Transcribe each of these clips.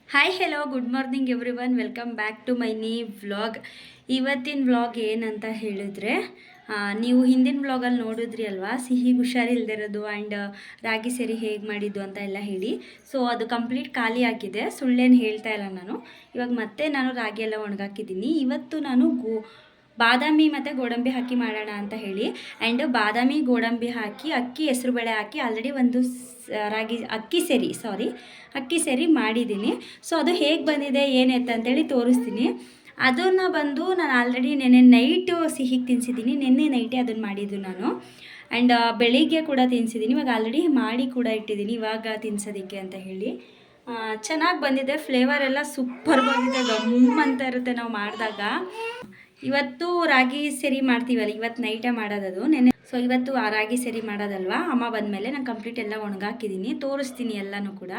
Hi hello good morning everyone welcome back to my ನೀ vlog. ಇವತ್ತಿನ vlog ಏನಂತ ಹೇಳಿದ್ರೆ ನೀವು ಹಿಂದಿನ ವ್ಲಾಗಲ್ಲಿ ನೋಡಿದ್ರಿ ಅಲ್ವಾ, ಸಿಹಿಗೆ ಹುಷಾರಿಲ್ದಿರೋದು ಆ್ಯಂಡ್ ರಾಗಿ ಸರಿ ಹೇಗೆ ಮಾಡಿದ್ದು ಅಂತ ಎಲ್ಲ ಹೇಳಿ. ಸೊ ಅದು ಕಂಪ್ಲೀಟ್ ಖಾಲಿ ಆಗಿದೆ, ಸುಳ್ಳೇನು ಹೇಳ್ತಾ ಇಲ್ಲ ನಾನು. ಇವಾಗ ಮತ್ತೆ ನಾನು ರಾಗಿ ಎಲ್ಲ ಒಣಗಾಕಿದ್ದೀನಿ. ಇವತ್ತು ನಾನು ಬಾದಾಮಿ ಮತ್ತು ಗೋಡಂಬಿ ಹಾಕಿ ಮಾಡೋಣ ಅಂತ ಹೇಳಿ, ಆ್ಯಂಡ್ ಬಾದಾಮಿ ಗೋಡಂಬಿ ಹಾಕಿ ಅಕ್ಕಿ ಹೆಸ್ರುಬೇಳೆ ಹಾಕಿ ಆಲ್ರೆಡಿ ಒಂದು ಅಕ್ಕಿ ಸೇರಿ ಮಾಡಿದ್ದೀನಿ. ಸೊ ಅದು ಹೇಗೆ ಬಂದಿದೆ ಏನೆತ್ತ ಅಂತೇಳಿ ತೋರಿಸ್ತೀನಿ. ಅದನ್ನು ಬಂದು ನಾನು ಆಲ್ರೆಡಿ ನೆನ್ನೆ ನೈಟು ಸಿಹಿಗೆ ತಿನ್ನಿಸಿದ್ದೀನಿ. ನೆನ್ನೆ ನೈಟೇ ಅದನ್ನು ಮಾಡಿದ್ದು ನಾನು. ಆ್ಯಂಡ್ ಬೆಳಿಗ್ಗೆ ಕೂಡ ತಿನ್ನಿಸಿದ್ದೀನಿ. ಇವಾಗ ಆಲ್ರೆಡಿ ಮಾಡಿ ಕೂಡ ಇಟ್ಟಿದ್ದೀನಿ ಇವಾಗ ತಿನ್ನಿಸೋದಕ್ಕೆ ಅಂತ ಹೇಳಿ. ಚೆನ್ನಾಗಿ ಬಂದಿದೆ, ಫ್ಲೇವರ್ ಎಲ್ಲ ಸೂಪರ್ ಬಂದಿದೆ, ಗಮ್ ಅಂತ ಇರುತ್ತೆ ನಾವು ಮಾಡಿದಾಗ. ಇವತ್ತು ರಾಗಿ ಸರಿ ಮಾಡ್ತೀವಲ್ಲ, ಇವತ್ತು ನೈಟೇ ಮಾಡೋದದು. ನೆನ್ನೆ ಸೊ ಇವತ್ತು ಆ ರಾಗಿ ಸರಿ ಮಾಡೋದಲ್ವಾ, ಅಮ್ಮ ಬಂದಮೇಲೆ ನಾನು ಕಂಪ್ಲೀಟ್ ಎಲ್ಲ ಒಣಗಾಕಿದ್ದೀನಿ, ತೋರಿಸ್ತೀನಿ ಎಲ್ಲನೂ ಕೂಡ.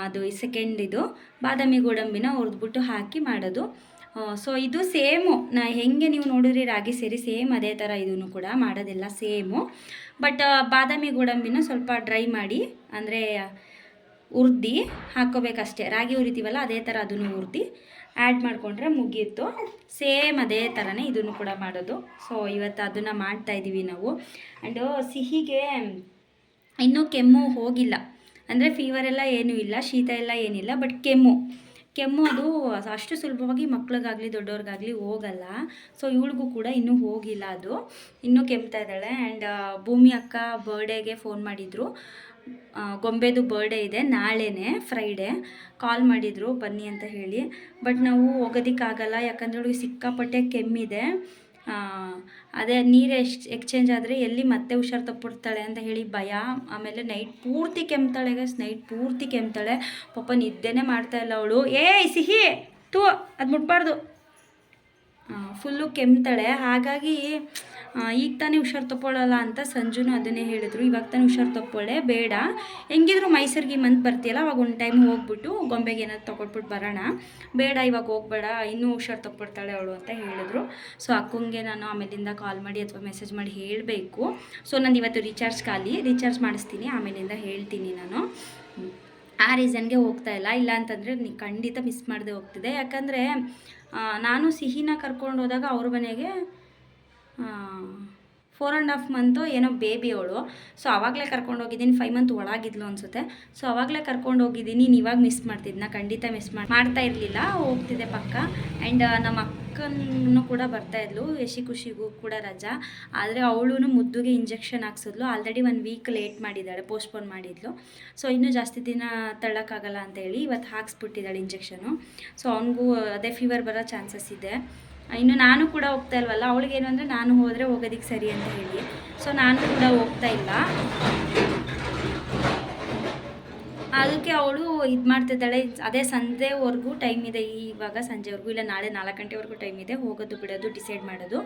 ಅದು ಸೆಕೆಂಡ್ ಇದು ಬಾದಾಮಿ ಗೋಡಂಬಿನ ಹುರಿದ್ಬಿಟ್ಟು ಹಾಕಿ ಮಾಡೋದು. ಸೊ ಇದು ಸೇಮು ಹೆಂಗೆ ನೀವು ನೋಡಿದ್ರಿ ರಾಗಿ ಸೇರಿ ಸೇಮ್ ಅದೇ ಥರ ಇದನ್ನು ಕೂಡ ಮಾಡೋದೆಲ್ಲ ಸೇಮು. ಬಟ್ ಬಾದಾಮಿ ಗೋಡಂಬಿನ ಸ್ವಲ್ಪ ಡ್ರೈ ಮಾಡಿ, ಅಂದರೆ ಹುರ್ದು ಹಾಕ್ಕೋಬೇಕಷ್ಟೇ. ರಾಗಿ ಹುರಿತೀವಲ್ಲ ಅದೇ ಥರ ಅದನ್ನು ಹುರ್ದು ಆ್ಯಡ್ ಮಾಡಿಕೊಂಡ್ರೆ ಮುಗಿಯಿತು. ಸೇಮ್ ಅದೇ ಥರನೇ ಇದನ್ನು ಕೂಡ ಮಾಡೋದು. ಸೊ ಇವತ್ತು ಅದನ್ನು ಮಾಡ್ತಾಯಿದ್ದೀವಿ ನಾವು. ಆ್ಯಂಡ್ ಸಿಹಿಗೆ ಇನ್ನೂ ಕೆಮ್ಮು ಹೋಗಿಲ್ಲ, ಅಂದರೆ ಫೀವರ್ ಎಲ್ಲ ಏನೂ ಇಲ್ಲ, ಶೀತ ಎಲ್ಲ ಏನಿಲ್ಲ, ಬಟ್ ಕೆಮ್ಮು ಅದು ಅಷ್ಟು ಸುಲಭವಾಗಿ ಮಕ್ಳಿಗಾಗಲಿ ದೊಡ್ಡವ್ರಿಗಾಗಲಿ ಹೋಗಲ್ಲ. ಸೊ ಇವಳಿಗೂ ಕೂಡ ಇನ್ನೂ ಹೋಗಿಲ್ಲ, ಅದು ಇನ್ನೂ ಕೆಮ್ತಾ ಇದ್ದಾಳೆ. ಆ್ಯಂಡ್ ಭೂಮಿ ಅಕ್ಕ ಬರ್ಡೇಗೆ ಫೋನ್ ಮಾಡಿದರು. ಗೊಂಬೆದು ಬರ್ಡೇ ಇದೆ ನಾಳೆನೇ, ಫ್ರೈಡೇ. ಕಾಲ್ ಮಾಡಿದರು ಬನ್ನಿ ಅಂತ ಹೇಳಿ. ಬಟ್ ನಾವು ಹೋಗೋದಕ್ಕಾಗಲ್ಲ, ಯಾಕಂದರೆ ಅವಳಿಗೆ ಸಿಕ್ಕಾಪಟ್ಟೆ ಕೆಮ್ಮಿದೆ. ಅದೇ ನೀರು ಎಕ್ಸ್ಚೇಂಜ್ ಆದರೆ ಎಲ್ಲಿ ಮತ್ತೆ ಹುಷಾರು ತಪ್ಪಿಡ್ತಾಳೆ ಅಂತ ಹೇಳಿ ಭಯ. ಆಮೇಲೆ ನೈಟ್ ಪೂರ್ತಿ ಕೆಮ್ತಾಳೆ ಪಾಪ, ನಿದ್ದೆನೇ ಮಾಡ್ತಾಯಿಲ್ಲ ಅವಳು. ಸಿಹಿ ಅದು ಮುಟ್ಬಾರ್ದು, ಫುಲ್ಲು ಕೆಮ್ತಾಳೆ. ಹಾಗಾಗಿ ಈಗ ತಾನೇ ಹುಷಾರು ತಗೊಳ್ಳಲ್ಲ ಅಂತ ಸಂಜುನು ಅದನ್ನೇ ಹೇಳಿದ್ರು. ಇವಾಗ ತಾನೇ ಹುಷಾರು ತಗೊಳ್ಳೆ, ಬೇಡ ಹೆಂಗಿದ್ರು ಮೈಸೂರಿಗೆ ಮಂತ್ ಬರ್ತೀಯಲ್ಲ, ಅವಾಗ ಒಂದು ಟೈಮ್ ಹೋಗ್ಬಿಟ್ಟು ಗೊಂಬೆಗೆ ಏನಾದ್ರು ತೊಗೊಟ್ಬಿಟ್ಟು ಬರೋಣ, ಬೇಡ ಇವಾಗ ಹೋಗ್ಬೇಡ, ಇನ್ನೂ ಹುಷಾರು ತಗೊಳ್ತಾಳೆ ಅವಳು ಅಂತ ಹೇಳಿದ್ರು. ಸೊ ಅಕ್ಕಂಗೆ ನಾನು ಆಮೇಲಿಂದ ಕಾಲ್ ಮಾಡಿ ಅಥವಾ ಮೆಸೇಜ್ ಮಾಡಿ ಹೇಳಬೇಕು. ಸೊ ನಂದು ಇವತ್ತು ರೀಚಾರ್ಜ್ ಮಾಡಿಸ್ತೀನಿ, ಆಮೇಲಿಂದ ಹೇಳ್ತೀನಿ ನಾನು. ಆ ರೀಸನ್ಗೆ ಹೋಗ್ತಾ ಇಲ್ಲ ಅಂತಂದರೆ ಖಂಡಿತ ಮಿಸ್ ಮಾಡದೆ ಹೋಗ್ತಿದೆ. ಯಾಕಂದರೆ ನಾನು ಸಿಹಿನ ಕರ್ಕೊಂಡು ಹೋದಾಗ ಅವ್ರ ಮನೆಗೆ 4.5 ಮಂತು ಏನೋ ಬೇಬಿ ಅವಳು. ಸೊ ಆವಾಗಲೇ ಕರ್ಕೊಂಡು ಹೋಗಿದ್ದೀನಿ, 5 ಮಂತ್ ಒಳಗಿದ್ಲು ಅನಿಸುತ್ತೆ. ಸೊ ಆವಾಗಲೇ ಕರ್ಕೊಂಡು ಹೋಗಿದ್ದೀನಿ. ಇವಾಗ ಮಿಸ್ ಮಾಡ್ತಿದ್ನ, ಖಂಡಿತ ಮಿಸ್ ಮಾಡ್ತಾ ಇರಲಿಲ್ಲ, ಹೋಗ್ತಿದ್ದೆ ಪಕ್ಕ. ಆ್ಯಂಡ್ ನಮ್ಮ ಅಕ್ಕನೂ ಕೂಡ ಬರ್ತಾಯಿದ್ಲು, ಖುಷಿಗೂ ಕೂಡ ರಜಾ. ಆದರೆ ಅವಳು ಮುದ್ದುಗೆ ಇಂಜೆಕ್ಷನ್ ಹಾಕ್ಸಿದ್ಲು. ಆಲ್ರೆಡಿ 1 ವೀಕ್ ಲೇಟ್ ಮಾಡಿದ್ದಾಳೆ, ಪೋಸ್ಟ್ಪೋನ್ ಮಾಡಿದ್ಲು. ಸೊ ಇನ್ನೂ ಜಾಸ್ತಿ ದಿನ ತಳ್ಳೋಕ್ಕಾಗಲ್ಲ ಅಂತೇಳಿ ಇವತ್ತು ಹಾಕ್ಸ್ಬಿಟ್ಟಿದ್ದಾಳೆ ಇಂಜೆಕ್ಷನು. ಸೊ ಅವನಿಗೂ ಅದೇ ಫೀವರ್ ಬರೋ ಚಾನ್ಸಸ್ ಇದೆ. ಇನ್ನು ನಾನು ಕೂಡ ಹೋಗ್ತಾ ಇಲ್ವಲ್ಲ, ಅವಳಿಗೇನು ಅಂದರೆ ನಾನು ಹೋದರೆ ಹೋಗೋದಕ್ಕೆ ಸರಿ ಅಂತ ಹೇಳಿ. ಸೊ ನಾನು ಕೂಡ ಹೋಗ್ತಾ ಇಲ್ಲ, ಅದಕ್ಕೆ ಅವಳು ಇದು ಮಾಡ್ತಿದ್ದಾಳೆ. ಅದೇ ಸಂಜೆವರೆಗೂ ಟೈಮ್ ಇದೆ, ಇವಾಗ ಸಂಜೆವರೆಗೂ ಇಲ್ಲ, ನಾಳೆ 4 ಗಂಟೆವರೆಗೂ ಟೈಮ್ ಇದೆ, ಹೋಗೋದು ಬಿಡೋದು ಡಿಸೈಡ್ ಮಾಡೋದು.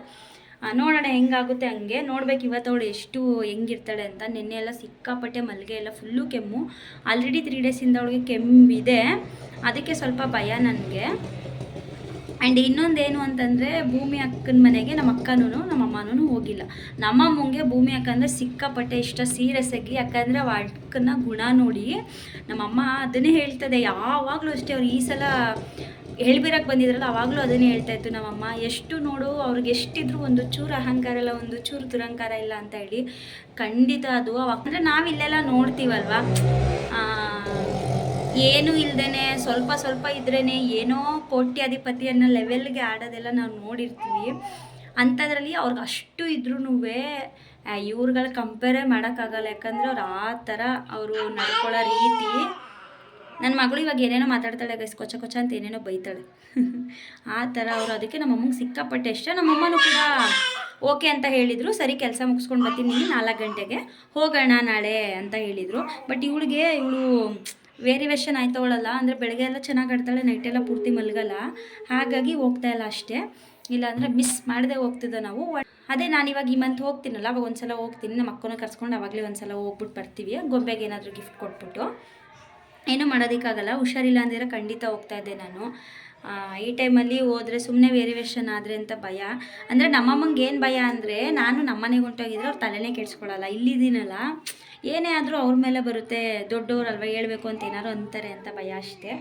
ನೋಡೋಣ ಹೆಂಗಾಗುತ್ತೆ ಹಂಗೆ ನೋಡ್ಬೇಕು. ಇವತ್ತು ಅವಳು ಎಷ್ಟು ಹೆಂಗಿರ್ತಾಳೆ ಅಂತ. ನಿನ್ನೆ ಎಲ್ಲ ಸಿಕ್ಕಾಪಟ್ಟೆ ಮಲ್ಲಿಗೆ ಎಲ್ಲ ಫುಲ್ಲು ಕೆಮ್ಮು, ಆಲ್ರೆಡಿ 3 ಡೇಸಿಂದ ಅವಳಿಗೆ ಕೆಮ್ಮಿದೆ, ಅದಕ್ಕೆ ಸ್ವಲ್ಪ ಭಯ ನನಗೆ. ಆ್ಯಂಡ್ ಇನ್ನೊಂದೇನು ಅಂತಂದರೆ, ಭೂಮಿ ಅಕ್ಕನ ಮನೆಗೆ ನಮ್ಮ ಅಕ್ಕನೂ ನಮ್ಮ ಅಮ್ಮನೂ ಹೋಗಿಲ್ಲ. ನಮ್ಮಮ್ಮಂಗೆ ಭೂಮಿ ಅಕ್ಕ ಅಂದರೆ ಸಿಕ್ಕಾಪಟ್ಟೆ ಇಷ್ಟ, ಸೀರಿಯಸ್ ಆಗಿ. ಯಾಕಂದರೆ ಆ ಅಕ್ಕನ ಗುಣ ನೋಡಿ ನಮ್ಮಮ್ಮ ಅದನ್ನೇ ಹೇಳ್ತದೆ ಯಾವಾಗಲೂ ಅಷ್ಟೇ. ಅವ್ರು ಈ ಸಲ ಹೇಳ್ಬಿರಕ್ಕೆ ಬಂದಿದ್ರಲ್ಲ, ಆವಾಗಲೂ ಅದನ್ನೇ ಹೇಳ್ತಾಯಿತ್ತು ನಮ್ಮಮ್ಮ. ಎಷ್ಟು ನೋಡು ಅವ್ರಿಗೆ ಎಷ್ಟಿದ್ರು ಒಂದು ಚೂರು ಅಹಂಕಾರ ಇಲ್ಲ, ಒಂದು ಚೂರು ದುರಂಕಾರ ಇಲ್ಲ ಅಂತ ಹೇಳಿ. ಖಂಡಿತ ಅದು ಅಂದರೆ ನಾವಿಲ್ಲೆಲ್ಲ ನೋಡ್ತೀವಲ್ವ, ಏನೂ ಇಲ್ಲದೇ ಸ್ವಲ್ಪ ಇದ್ರೇ ಏನೋ ಕೋಟ್ಯಾಧಿಪತಿ ಅನ್ನೋ ಲೆವೆಲ್ಗೆ ಆಡೋದೆಲ್ಲ ನಾವು ನೋಡಿರ್ತೀವಿ. ಅಂಥದ್ರಲ್ಲಿ ಅವ್ರಿಗೆ ಅಷ್ಟು ಇದ್ರೂ ಇವ್ರುಗಳ ಕಂಪೇರೇ ಮಾಡೋಕ್ಕಾಗಲ್ಲ. ಯಾಕಂದರೆ ಅವ್ರು ಆ ಥರ ಅವರು ನಡ್ಕೊಳ್ಳೋ ರೀತಿ. ನನ್ನ ಮಗಳು ಇವಾಗ ಏನೇನೋ ಮಾತಾಡ್ತಾಳೆ ಗೈಸ್, ಕೊಚ್ಚ ಅಂತ ಏನೇನೋ ಬೈತಾಳೆ ಆ ಥರ ಅವರು. ಅದಕ್ಕೆ ನಮ್ಮಮ್ಮಗೆ ಸಿಕ್ಕಾಪಟ್ಟೆ ಇಷ್ಟ. ನಮ್ಮಮ್ಮನೂ ಕೂಡ ಓಕೆ ಅಂತ ಹೇಳಿದರು. ಸರಿ ಕೆಲಸ ಮುಗಿಸ್ಕೊಂಡು ಬರ್ತೀನಿ 4 ಗಂಟೆಗೆ ಹೋಗೋಣ ನಾಳೆ ಅಂತ ಹೇಳಿದರು. ಬಟ್ ಇವಳು ವೇರಿಯೇಷನ್ ಆಯ್ತವಳಲ್ಲ, ಅಂದರೆ ಬೆಳಗ್ಗೆ ಎಲ್ಲ ಚೆನ್ನಾಗಿ ಆಡ್ತಾಳೆ, ನೈಟೆಲ್ಲ ಪೂರ್ತಿ ಮಲಗಲ್ಲ. ಹಾಗಾಗಿ ಹೋಗ್ತಾ ಇಲ್ಲ ಅಷ್ಟೇ, ಇಲ್ಲಾಂದರೆ ಮಿಸ್ ಮಾಡದೆ ಹೋಗ್ತಿದ್ದೆ ನಾವು. ಅದೇ ನಾನಿವಾಗ ಈ ಮಂತ್ ಹೋಗ್ತೀನಲ್ಲ, ಅವಾಗ ಒಂದ್ಸಲ ಹೋಗ್ತೀನಿ, ನಮ್ಮ ಅಕ್ಕನ ಕರ್ಸ್ಕೊಂಡು ಅವಾಗಲೇ ಒಂದ್ಸಲ ಹೋಗ್ಬಿಟ್ಟು ಬರ್ತೀವಿ. ಗೊಂಬೆಗೆ ಏನಾದರೂ ಗಿಫ್ಟ್ ಕೊಟ್ಬಿಟ್ಟು. ಏನೂ ಮಾಡೋದಕ್ಕಾಗಲ್ಲ, ಹುಷಾರಿಲ್ಲ ಅಂದಿದ್ರೆ ಖಂಡಿತ ಹೋಗ್ತಾಯಿದ್ದೆ ನಾನು. ಈ ಟೈಮಲ್ಲಿ ಹೋದರೆ ಸುಮ್ಮನೆ ವೇರಿಯೇಷನ್ ಆದರೆ ಅಂತ ಭಯ. ಅಂದರೆ ನಮ್ಮಮ್ಮಂಗೆ ಏನು ಭಯ ಅಂದರೆ, ನಾನು ನಮ್ಮನೆಗೆ ಹೊಂಟೋಗಿದ್ರೆ ಅವ್ರು ತಲೆನೇ ಕೆಡಿಸ್ಕೊಳ್ಳಲ್ಲ. ಇಲ್ಲಿದ್ದೀನಲ್ಲ, ಏನೇ ಆದರೂ ಅವ್ರ ಮೇಲೆ ಬರುತ್ತೆ, ದೊಡ್ಡವ್ರಲ್ವ ಹೇಳ್ಬೇಕು ಅಂತ ಏನಾದ್ರು ಅಂತಾರೆ ಅಂತ ಭಯ ಅಷ್ಟೇ.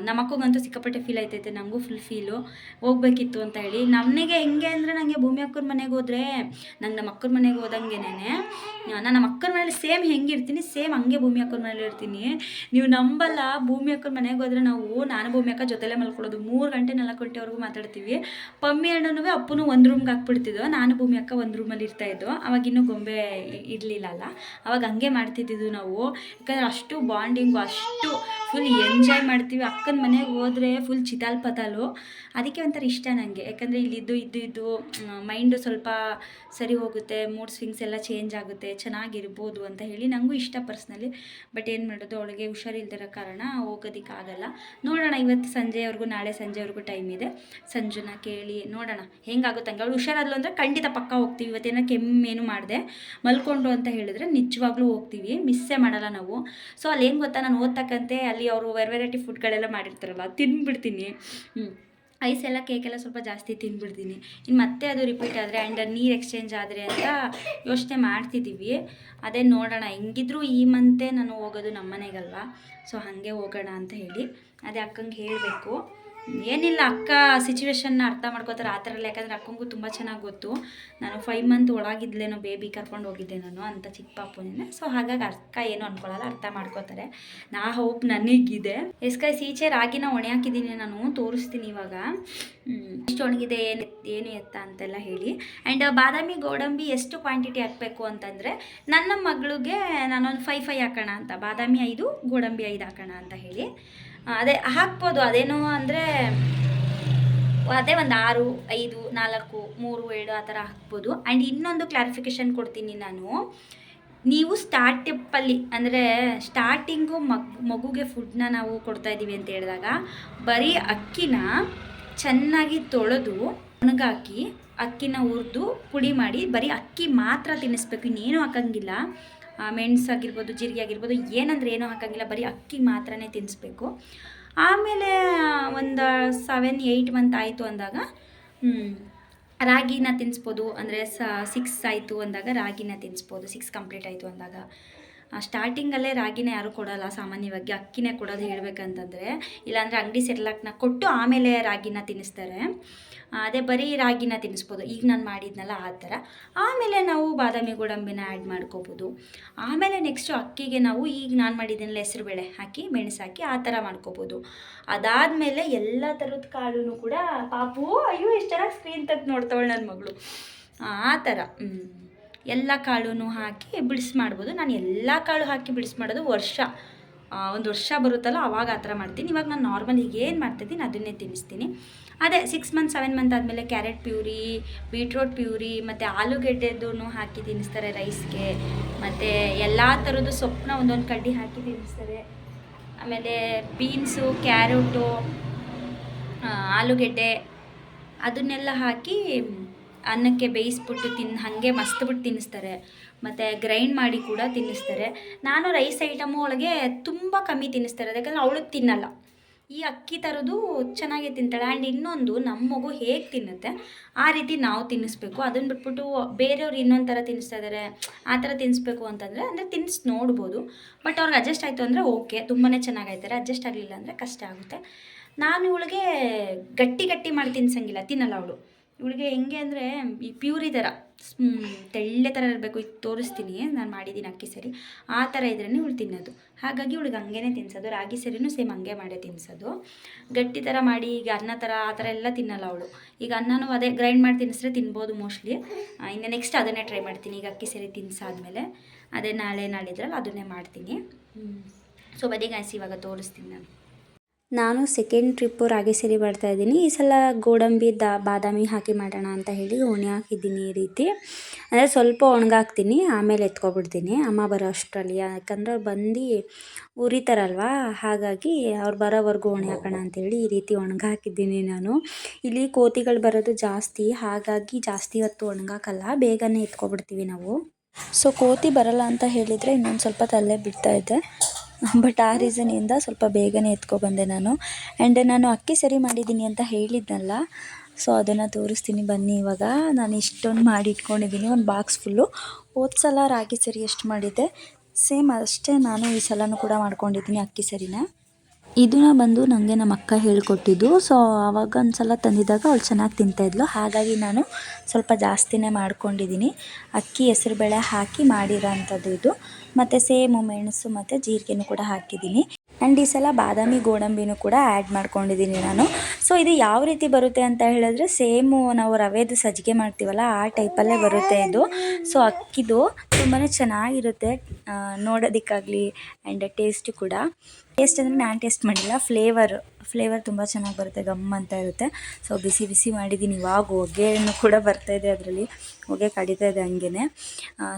ನಮ್ಮ ಅಕ್ಕಂಗಂತೂ ಸಿಕ್ಕಾಪಟ್ಟೆ ಫೀಲ್ ಆಯ್ತೈತೆ, ನನಗೂ ಫುಲ್ ಫೀಲು ಹೋಗ್ಬೇಕಿತ್ತು ಅಂತ ಹೇಳಿ. ನನಗೆ ಹೆಂಗೆ ಅಂದರೆ ನನಗೆ ಭೂಮಿ ಅಕ್ಕನ ಮನೆಗೆ ಹೋದರೆ ನಂಗೆ ನಮ್ಮ ಅಕ್ಕನ ಮನೆಗೆ ಹೋದಂಗೆನೇ ನಾನು ನಮ್ಮ ಅಕ್ಕನ ಮನೇಲಿ ಸೇಮ್ ಹೆಂಗಿರ್ತೀನಿ ಸೇಮ್ ಹಂಗೆ ಭೂಮಿ ಅಕ್ಕನ ಮನೇಲಿ ಇರ್ತೀನಿ. ನೀವು ನಂಬಲ್ಲ, ಭೂಮಿ ಅಕ್ಕನ ಮನೆಗೆ ಹೋದರೆ ನಾನು ಭೂಮಿ ಅಕ್ಕ ಜೊತೆಲೇ ಮಲ್ಕೊಳ್ಳೋದು. 3 ಗಂಟೆ 4 ಗಂಟೆವರೆಗೂ ಮಾತಾಡ್ತೀವಿ. ಪಮ್ಮಿ ಅಣ್ಣನೂ ಅಪ್ಪನೂ ಒಂದು ರೂಮ್ಗೆ ಹಾಕ್ಬಿಡ್ತಿದ್ದೋ, ನಾನು ಭೂಮಿ ಅಕ್ಕ ಒಂದು ರೂಮಲ್ಲಿ ಇರ್ತಾಯಿದ್ದೋ. ಅವಾಗಿನ್ನೂ ಗೊಂಬೆ ಇರಲಿಲ್ಲ ಅಲ್ಲ, ಅವಾಗ ಹಂಗೆ ಮಾಡ್ತಿದ್ದಿದ್ದು ನಾವು. ಯಾಕಂದರೆ ಅಷ್ಟು ಬಾಂಡಿಂಗು, ಅಷ್ಟು ಫುಲ್ ಎಂಜಾಯ್ ಮಾಡ್ತೀವಿ. ಅಕ್ಕನ ಮನೆಗೆ ಹೋದರೆ ಫುಲ್ ಚಿತಾಲ್ ಪತಾಲು. ಅದಕ್ಕೆ ಒಂಥರ ಇಷ್ಟ ನನಗೆ. ಯಾಕಂದರೆ ಇದ್ದು ಮೈಂಡು ಸ್ವಲ್ಪ ಸರಿ ಹೋಗುತ್ತೆ, ಮೂಡ್ ಸ್ವಿಂಗ್ಸ್ ಎಲ್ಲ ಚೇಂಜ್ ಆಗುತ್ತೆ, ಚೆನ್ನಾಗಿರ್ಬೋದು ಅಂತ ಹೇಳಿ ನನಗೂ ಇಷ್ಟ ಪರ್ಸ್ನಲಿ. ಬಟ್ ಏನು ಮಾಡೋದು, ಅವಳಿಗೆ ಹುಷಾರಿಲ್ದಿರೋ ಕಾರಣ ಹೋಗೋದಕ್ಕಾಗಲ್ಲ. ನೋಡೋಣ, ಇವತ್ತು ಸಂಜೆವರೆಗೂ, ನಾಳೆ ಸಂಜೆವರೆಗೂ ಟೈಮ್ ಇದೆ. ಸಂಜುನ ಕೇಳಿ ನೋಡೋಣ ಹೆಂಗಾಗುತ್ತೆ ಹಂಗೆ. ಅವಳು ಹುಷಾರಾದ್ಲು ಅಂದರೆ ಖಂಡಿತ ಪಕ್ಕ ಹೋಗ್ತೀವಿ. ಇವತ್ತೇನೋ ಕೆಮ್ಮೇನು ಮಾಡಿದೆ ಮಲ್ಕೊಂಡು ಅಂತ ಹೇಳಿದ್ರೆ ನಿಜವಾಗ್ಲೂ ಹೋಗ್ತೀವಿ, ಮಿಸ್ಸೇ ಮಾಡಲ್ಲ ನಾವು. ಸೊ ಅಲ್ಲಿ ಏನು ಗೊತ್ತಾ, ನಾನು ಓದ್ತಕ್ಕಂತೆ ಅಲ್ಲಿ ಅವರು ವೆರೈಟಿ ಫುಡ್ಗಳೆಲ್ಲ ಮಾಡಿರ್ತಾರಲ್ಲ, ತಿಂದ್ಬಿಡ್ತೀನಿ. ಐಸೆಲ್ಲ ಕೇಕೆಲ್ಲ ಸ್ವಲ್ಪ ಜಾಸ್ತಿ ತಿಂದ್ಬಿಡ್ತೀನಿ. ಇನ್ನು ಮತ್ತೆ ಅದು ರಿಪೀಟ್ ಆದರೆ ಆ್ಯಂಡ್ ನೀರು ಎಕ್ಸ್ಚೇಂಜ್ ಆದರೆ ಅಂತ ಯೋಚನೆ ಮಾಡ್ತಿದ್ದೀವಿ. ಅದೇ ನೋಡೋಣ, ಹೆಂಗಿದ್ರು ಈ ಮಂತೆ ನಾನು ಹೋಗೋದು ನಮ್ಮ ಮನೆಗಲ್ವಾ, ಸೊ ಹಾಗೆ ಹೋಗೋಣ ಅಂತ ಹೇಳಿ ಅದೇ ಅಕ್ಕಂಗೆ ಹೇಳಬೇಕು. ಏನಿಲ್ಲ, ಅಕ್ಕ ಸಿಚುವೇಶನ್ನ ಅರ್ಥ ಮಾಡ್ಕೋತಾರೆ ಆ ಥರ ಎಲ್ಲ. ಯಾಕಂದರೆ ಅಕ್ಕಂಗೂ ತುಂಬ ಚೆನ್ನಾಗಿ ಗೊತ್ತು, ನಾನು 5 ಮಂತ್ ಒಳಗಿದ್ಲೇನೋ ಬೇಬಿ ಕರ್ಕೊಂಡು ಹೋಗಿದ್ದೆ ನಾನು ಅಂತ, ಚಿಕ್ಕ ಪಾಪುನೇ. ಸೊ ಹಾಗಾಗಿ ಅಕ್ಕ ಏನು ಅಂದ್ಕೊಳ್ಳಲ್ಲ, ಅರ್ಥ ಮಾಡ್ಕೋತಾರೆ. ಹೋಪ್ ನನಗಿದೆ. ಎಸ್ಕೈಸ್ ಈಚೆ ರಾಗಿನ ಒಣೆ ಹಾಕಿದ್ದೀನಿ ನಾನು, ತೋರಿಸ್ತೀನಿ ಇವಾಗ ಎಷ್ಟು ಒಣಗಿದೆ, ಏನು ಎತ್ತ ಅಂತೆಲ್ಲ ಹೇಳಿ. ಆ್ಯಂಡ್ ಬಾದಾಮಿ ಗೋಡಂಬಿ ಎಷ್ಟು ಕ್ವಾಂಟಿಟಿ ಹಾಕಬೇಕು ಅಂತಂದರೆ, ನನ್ನ ಮಗಳಿಗೆ ನಾನೊಂದು 5 ಹಾಕೋಣ ಅಂತ, ಬಾದಾಮಿ 5 ಗೋಡಂಬಿ 5 ಹಾಕೋಣ ಅಂತ ಹೇಳಿ ಅದೇ ಹಾಕ್ಬೋದು. ಅದೇನು ಅಂದರೆ ಅದೇ ಒಂದು 6, 5, 4, 3, 7 ಆ ಥರ ಹಾಕ್ಬೋದು. ಆ್ಯಂಡ್ ಇನ್ನೊಂದು ಕ್ಲಾರಿಫಿಕೇಷನ್ ಕೊಡ್ತೀನಿ ನಾನು. ನೀವು ಸ್ಟಾರ್ಟಪ್ಪಲ್ಲಿ ಅಂದರೆ ಸ್ಟಾರ್ಟಿಂಗು ಮಗುಗೆ ಫುಡ್ನ ನಾವು ಕೊಡ್ತಾಯಿದ್ದೀವಿ ಅಂತ ಹೇಳಿದಾಗ ಬರೀ ಅಕ್ಕಿನ ಚೆನ್ನಾಗಿ ತೊಳೆದು ಒಣಗಾಕಿ ಅಕ್ಕಿನ ಹುರಿದು ಪುಡಿ ಮಾಡಿ ಬರೀ ಅಕ್ಕಿ ಮಾತ್ರ ತಿನ್ನಿಸ್ಬೇಕು, ಇನ್ನೇನು ಹಾಕಂಗಿಲ್ಲ. ಮೆಣಸು ಆಗಿರ್ಬೋದು, ಜೀರಿಗೆ ಆಗಿರ್ಬೋದು, ಏನಂದರೆ ಏನೂ ಹಾಕೋಂಗಿಲ್ಲ, ಬರೀ ಅಕ್ಕಿ ಮಾತ್ರನೇ ತಿನ್ನಿಸ್ಬೇಕು. ಆಮೇಲೆ ಒಂದು 7-8 ಮಂತ್ ಆಯಿತು ಅಂದಾಗ ರಾಗಿನ ತಿನ್ನಿಸ್ಬೋದು. ಅಂದರೆ 6 ಆಯಿತು ಅಂದಾಗ ರಾಗಿನ ತಿನ್ನಿಸ್ಬೋದು, 6 ಕಂಪ್ಲೀಟ್ ಆಯಿತು ಅಂದಾಗ. ಸ್ಟಾರ್ಟಿಂಗಲ್ಲೇ ರಾಗಿನ ಯಾರೂ ಕೊಡೋಲ್ಲ, ಸಾಮಾನ್ಯವಾಗಿ ಅಕ್ಕಿನೇ ಕೊಡೋದು ಹೇಳ್ಬೇಕಂತಂದರೆ. ಇಲ್ಲಾಂದರೆ ಅಂಗಡಿ ಸೆರ್ಲಾಕ್ನ ಕೊಟ್ಟು ಆಮೇಲೆ ರಾಗಿನ ತಿನ್ನಿಸ್ತಾರೆ. ಅದೇ ಬರೀ ರಾಗಿನ ತಿನ್ನಿಸ್ಬೋದು, ಈಗ ನಾನು ಮಾಡಿದ್ನಲ್ಲ ಆ ಥರ. ಆಮೇಲೆ ನಾವು ಬಾದಾಮಿ ಗೋಡಂಬಿನ ಆ್ಯಡ್ ಮಾಡ್ಕೋಬೋದು. ಆಮೇಲೆ ನೆಕ್ಸ್ಟು ಅಕ್ಕಿಗೆ ನಾವು ಈಗ ನಾನು ಮಾಡಿದ್ದೀನಲ್ಲ ಹೆಸರುಬೇಳೆ ಹಾಕಿ ಮೆಣಸು ಹಾಕಿ ಆ ಥರ ಮಾಡ್ಕೋಬೋದು. ಅದಾದಮೇಲೆ ಎಲ್ಲ ಥರದ ಕಾಳು ಕೂಡ ಪಾಪು, ಅಯ್ಯೋ ಎಷ್ಟು ಚೆನ್ನಾಗಿ ಸ್ಕ್ರೀನ್ ತೆಗ್ದು ನೋಡ್ತಾವಳು ನನ್ನ ಮಗಳು, ಆ ಥರ ಎಲ್ಲ ಕಾಳು ಹಾಕಿ ಬಿಡಿಸಿ ಮಾಡ್ಬೋದು. ನಾನು ಎಲ್ಲ ಕಾಳು ಹಾಕಿ ಬಿಡಿಸಿ ಮಾಡೋದು ಒಂದು ವರ್ಷ ಬರುತ್ತಲ್ಲ ಅವಾಗ ಆ ಥರ ಮಾಡ್ತೀನಿ. ಇವಾಗ ನಾನು ನಾರ್ಮಲ್ ಈಗ ಏನು ಮಾಡ್ತಿದ್ದೀನಿ ಅದನ್ನೇ ತಿನ್ನಿಸ್ತೀನಿ. ಅದೇ 6 ಮಂತ್ 7 ಮಂತ್ ಆದಮೇಲೆ ಕ್ಯಾರೆಟ್ ಪ್ಯೂರಿ, ಬೀಟ್ರೋಟ್ ಪ್ಯೂರಿ ಮತ್ತು ಆಲೂಗೆಡ್ಡೆದು ಹಾಕಿ ತಿನ್ನಿಸ್ತಾರೆ ರೈಸ್ಗೆ. ಮತ್ತು ಎಲ್ಲ ಥರದ್ದು ಸೊಪ್ಪನ್ನ ಒಂದೊಂದು ಕಡ್ಡಿ ಹಾಕಿ ತಿನ್ನಿಸ್ತಾರೆ. ಆಮೇಲೆ ಬೀನ್ಸು, ಕ್ಯಾರೆಟು, ಆಲೂಗೆಡ್ಡೆ ಅದನ್ನೆಲ್ಲ ಹಾಕಿ ಅನ್ನಕ್ಕೆ ಬೇಯಿಸ್ಬಿಟ್ಟು ಹಾಗೆ ಮಸ್ತ್ಬಿಟ್ಟು ತಿನ್ನಿಸ್ತಾರೆ. ಮತ್ತು ಗ್ರೈಂಡ್ ಮಾಡಿ ಕೂಡ ತಿನ್ನಿಸ್ತಾರೆ. ನಾನು ರೈಸ್ ಐಟಮು ಒಳಗೆ ತುಂಬ ಕಮ್ಮಿ ತಿನ್ನಿಸ್ತಾರೆ, ಯಾಕಂದರೆ ಅವಳಿಗೆ ತಿನ್ನಲ್ಲ. ಈ ಅಕ್ಕಿ ಥರದ್ದು ಚೆನ್ನಾಗಿ ತಿಂತಾಳೆ. ಆ್ಯಂಡ್ ಇನ್ನೊಂದು, ನಮ್ಮ ಮಗು ಹೇಗೆ ತಿನ್ನುತ್ತೆ ಆ ರೀತಿ ನಾವು ತಿನ್ನಿಸ್ಬೇಕು. ಅದನ್ನು ಬಿಟ್ಬಿಟ್ಟು ಬೇರೆಯವ್ರು ಇನ್ನೊಂದು ಥರ ತಿನ್ನಿಸ್ತಾ ಇದ್ದಾರೆ ಆ ಥರ ತಿನ್ನಿಸ್ಬೇಕು ಅಂತಂದರೆ ತಿನ್ನಿಸಿ ನೋಡ್ಬೋದು. ಬಟ್ ಅವ್ರಿಗೆ ಅಡ್ಜಸ್ಟ್ ಆಯಿತು ಅಂದರೆ ಓಕೆ, ತುಂಬಾ ಚೆನ್ನಾಗಾಯ್ತಾರೆ. ಅಡ್ಜಸ್ಟ್ ಆಗಲಿಲ್ಲ ಅಂದರೆ ಕಷ್ಟ ಆಗುತ್ತೆ. ನಾನು ಇವಳಿಗೆ ಗಟ್ಟಿ ಮಾಡಿ ತಿನ್ಸಂಗಿಲ್ಲ, ತಿನ್ನಲ್ಲ ಅವಳು. ಇವಳಿಗೆ ಹೆಂಗೆ ಅಂದರೆ ಈ ಪ್ಯೂರಿ ಥರ ತೆಳ್ಳೆ ಥರ ಇರಬೇಕು. ಈಗ ತೋರಿಸ್ತೀನಿ, ನಾನು ಮಾಡಿದ್ದೀನಿ ಅಕ್ಕಿ ಸರಿ, ಆ ಥರ ಇದ್ರೇ ಇವಳು ತಿನ್ನೋದು. ಹಾಗಾಗಿ ಇವಳಿಗೆ ಹಂಗೇ ತಿನ್ನಿಸೋದು. ರಾಗಿ ಸರಿನೂ ಸೇಮ್ ಹಂಗೆ ಮಾಡೇ ತಿನ್ನಿಸೋದು. ಗಟ್ಟಿ ಥರ ಮಾಡಿ ಈಗ ಅನ್ನ ಥರ ಆ ಥರ ಎಲ್ಲ ತಿನ್ನಲ್ಲ ಅವಳು. ಈಗ ಅನ್ನನೂ ಅದೇ ಗ್ರೈಂಡ್ ಮಾಡಿ ತಿನ್ನಿಸ್ರೆ ತಿನ್ಬೋದು ಮೋಸ್ಟ್ಲಿ. ಇನ್ನು ನೆಕ್ಸ್ಟ್ ಅದನ್ನೇ ಟ್ರೈ ಮಾಡ್ತೀನಿ. ಈಗ ಅಕ್ಕಿ ಸರಿ ತಿನ್ನಿಸಾದ್ಮೇಲೆ ಅದೇ ನಾಳಿದ್ರಲ್ಲಿ ಅದನ್ನೇ ಮಾಡ್ತೀನಿ. ಸೊ ಬದಿ ಗಾಯ್ಸ್ ಇವಾಗ ತೋರಿಸ್ತೀನಿ. ನಾನು ಸೆಕೆಂಡ್ ಟ್ರಿಪ್ಪು ರಾಗಿ ಸರಿ ಮಾಡ್ತಾಯಿದ್ದೀನಿ. ಈ ಸಲ ಗೋಡಂಬಿ ಬಾದಾಮಿ ಹಾಕಿ ಮಾಡೋಣ ಅಂತ ಹೇಳಿ ಒಣೆ ಹಾಕಿದ್ದೀನಿ. ಈ ರೀತಿ ಅಂದರೆ ಸ್ವಲ್ಪ ಒಣಗಾಕ್ತೀನಿ, ಆಮೇಲೆ ಎತ್ಕೊಬಿಡ್ತೀನಿ ಅಮ್ಮ ಬರೋ ಅಷ್ಟರಲ್ಲಿ. ಯಾಕಂದರೆ ಅವ್ರು ಬಂದು ಉರಿತಾರಲ್ವ, ಹಾಗಾಗಿ ಅವ್ರು ಬರೋವರೆಗೂ ಒಣೆ ಹಾಕೋಣ ಅಂತೇಳಿ ಈ ರೀತಿ ಒಣಗಾಕಿದ್ದೀನಿ ನಾನು. ಇಲ್ಲಿ ಕೋತಿಗಳು ಬರೋದು ಜಾಸ್ತಿ, ಹಾಗಾಗಿ ಜಾಸ್ತಿ ಹೊತ್ತು ಒಣಗಾಕಲ್ಲ, ಬೇಗನೆ ಎತ್ಕೊಬಿಡ್ತೀವಿ ನಾವು. ಸೊ ಕೋತಿ ಬರಲ್ಲ ಅಂತ ಹೇಳಿದರೆ ಇನ್ನೊಂದು ಸ್ವಲ್ಪ ತಲೆ ಬಿಡ್ತಾಯಿದ್ದೆ, ಬಟ್ ಆ ರೀಸನಿಂದ ಸ್ವಲ್ಪ ಬೇಗನೆ ಎತ್ಕೊಬಂದೆ ನಾನು. ಆ್ಯಂಡ್ ನಾನು ಅಕ್ಕಿ ಸರಿ ಮಾಡಿದ್ದೀನಿ ಅಂತ ಹೇಳಿದ್ನಲ್ಲ, ಸೊ ಅದನ್ನು ತೋರಿಸ್ತೀನಿ ಬನ್ನಿ. ಇವಾಗ ನಾನು ಇಷ್ಟೊಂದು ಮಾಡಿ ಇಟ್ಕೊಂಡಿದ್ದೀನಿ, ಒಂದು ಬಾಕ್ಸ್ ಫುಲ್ಲು. ಹೋದ ಸಲ ರಾಗಿ ಸರಿ ಎಷ್ಟು ಮಾಡಿದ್ದೆ ಸೇಮ್ ಅಷ್ಟೇ ನಾನು ಈ ಸಲನೂ ಕೂಡ ಮಾಡ್ಕೊಂಡಿದ್ದೀನಿ ಅಕ್ಕಿ ಸರಿನ. ಇದನ್ನ ಬಂದು ನನಗೆ ನಮ್ಮ ಅಕ್ಕ ಹೇಳ್ಕೊಟ್ಟಿದ್ದು. ಸೊ ಆವಾಗ ಒಂದು ಸಲ ತಂದಿದ್ದಾಗ ಅವಳು ಚೆನ್ನಾಗಿ ತಿಂತಾಯಿದ್ಲು, ಹಾಗಾಗಿ ನಾನು ಸ್ವಲ್ಪ ಜಾಸ್ತಿನೇ ಮಾಡ್ಕೊಂಡಿದ್ದೀನಿ. ಅಕ್ಕಿ ಹೆಸರುಬೇಳೆ ಹಾಕಿ ಮಾಡಿರೋ ಅಂಥದ್ದು ಇದು. ಮತ್ತು ಸೇಮು ಮೆಣಸು ಮತ್ತು ಜೀರಿಗೆನೂ ಕೂಡ ಹಾಕಿದ್ದೀನಿ. ಆ್ಯಂಡ್ ಈ ಸಲ ಬಾದಾಮಿ ಗೋಡಂಬಿನೂ ಕೂಡ ಆ್ಯಡ್ ಮಾಡ್ಕೊಂಡಿದ್ದೀನಿ ನಾನು. ಸೊ ಇದು ಯಾವ ರೀತಿ ಬರುತ್ತೆ ಅಂತ ಹೇಳಿದ್ರೆ ಸೇಮು ನಾವು ರವೆದು ಸಜ್ಜಿಗೆ ಮಾಡ್ತೀವಲ್ಲ ಆ ಟೈಪಲ್ಲೇ ಬರುತ್ತೆ ಇದು. ಸೊ ಅಕ್ಕಿದು ತುಂಬಾ ಚೆನ್ನಾಗಿರುತ್ತೆ ನೋಡೋದಕ್ಕಾಗಲಿ ಆ್ಯಂಡ್ ಟೇಸ್ಟು ಕೂಡ. ಟೇಸ್ಟ್ ಅಂದರೆ ನಾನು ಟೇಸ್ಟ್ ಮಾಡಿಲ್ಲ, ಫ್ಲೇವರ್ ತುಂಬ ಚೆನ್ನಾಗಿ ಬರುತ್ತೆ, ಗಮ್ ಅಂತ ಇರುತ್ತೆ. ಸೊ ಬಿಸಿ ಬಿಸಿ ಮಾಡಿದ್ದೀನಿ, ಇವಾಗ ಹೊಗೆಯನ್ನು ಕೂಡ ಬರ್ತಾಯಿದೆ, ಅದರಲ್ಲಿ ಹೊಗೆ ಕಡಿತಾ ಇದೆ ಹಂಗೇ.